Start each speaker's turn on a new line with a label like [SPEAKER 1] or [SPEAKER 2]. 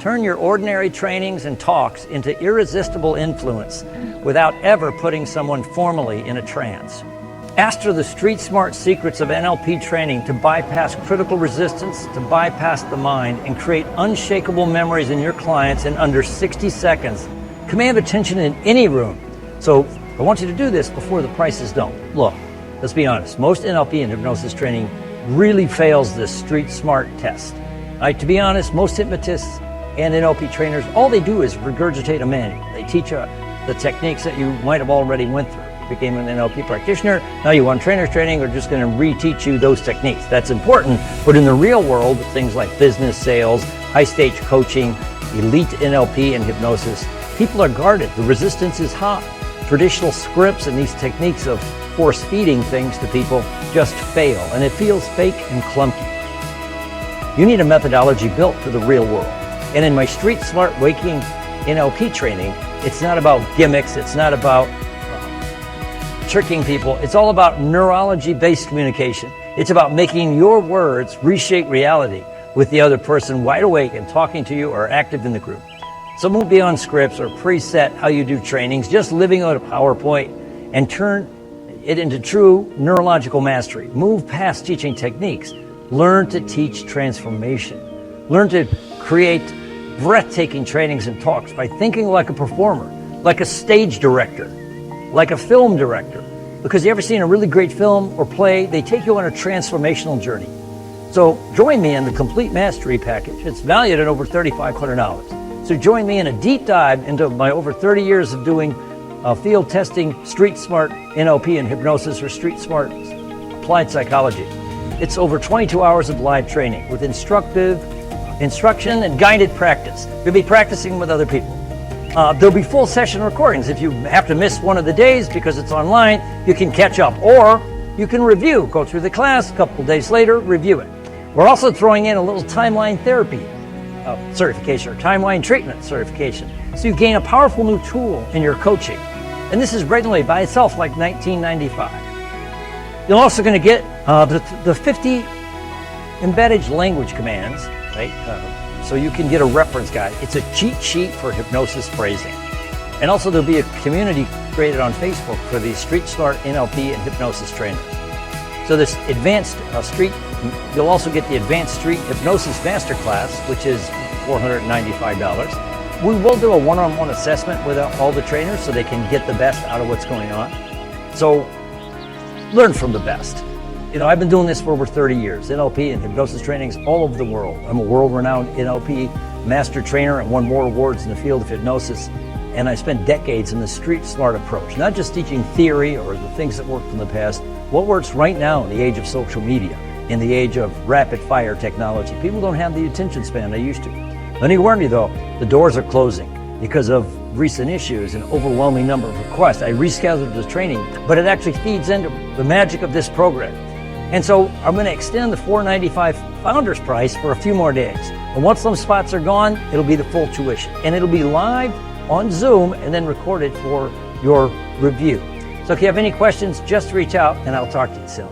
[SPEAKER 1] Turn your ordinary trainings and talks into irresistible influence without ever putting someone formally in a trance. Master the street smart secrets of NLP training to bypass critical resistance, to bypass the mind, and create unshakable memories in your clients in under 60 seconds. Command attention in any room. So I want you to do this before the prices don't. Look, let's be honest. Most NLP and hypnosis training really fails this street smart test. To be honest, most hypnotists and NLP trainers, all they do is regurgitate a manual. They teach the techniques that you might have already went through. You became an NLP practitioner, now you want trainer training, they're just going to reteach you those techniques. That's important, but in the real world, things like business, sales, high-stage coaching, elite NLP and hypnosis, people are guarded. The resistance is high. Traditional scripts and these techniques of force-feeding things to people just fail, and it feels fake and clunky. You need a methodology built for the real world. And in my Street Smart Waking NLP training, it's not about gimmicks, it's not about tricking people, it's all about neurology-based communication. It's about making your words reshape reality with the other person wide awake and talking to you or active in the group. So move beyond scripts or preset how you do trainings, just living out a PowerPoint and turn it into true neurological mastery. Move past teaching techniques. Learn to teach transformation. Learn to create breathtaking trainings and talks by thinking like a performer, like a stage director, like a film director. Because you ever seen a really great film or play, they take you on a transformational journey. So join me in the Complete Mastery Package. It's valued at over $3,500. So join me in a deep dive into my over 30 years of doing field testing, street smart NLP and hypnosis, or street smart applied psychology. It's over 22 hours of live training with instruction and guided practice. You'll be practicing with other people. There'll be full session recordings. If you have to miss one of the days because it's online, you can catch up, or you can review, go through the class, a couple days later, review it. We're also throwing in a little timeline therapy certification or timeline treatment certification. So you gain a powerful new tool in your coaching. And this is regularly by itself like $19.95. You're also going to get the 50 embedded language commands, right? So you can get a reference guide. It's a cheat sheet for hypnosis phrasing. And also there'll be a community created on Facebook for the Street Smart NLP and hypnosis trainers. So this advanced you'll also get the Advanced Street Hypnosis Masterclass, which is $495. We will do a one-on-one assessment with all the trainers so they can get the best out of what's going on. So learn from the best. You know, I've been doing this for over 30 years, NLP and hypnosis trainings all over the world. I'm a world-renowned NLP master trainer and won more awards in the field of hypnosis. And I spent decades in the street smart approach, not just teaching theory or the things that worked in the past, what works right now in the age of social media, in the age of rapid fire technology. People don't have the attention span they used to. Let me warn you though, the doors are closing because of recent issues and overwhelming number of requests. I rescheduled the training, but it actually feeds into the magic of this program. And so I'm going to extend the $495 founder's price for a few more days. And once those spots are gone, it'll be the full tuition. And it'll be live on Zoom and then recorded for your review. So if you have any questions, just reach out and I'll talk to you soon.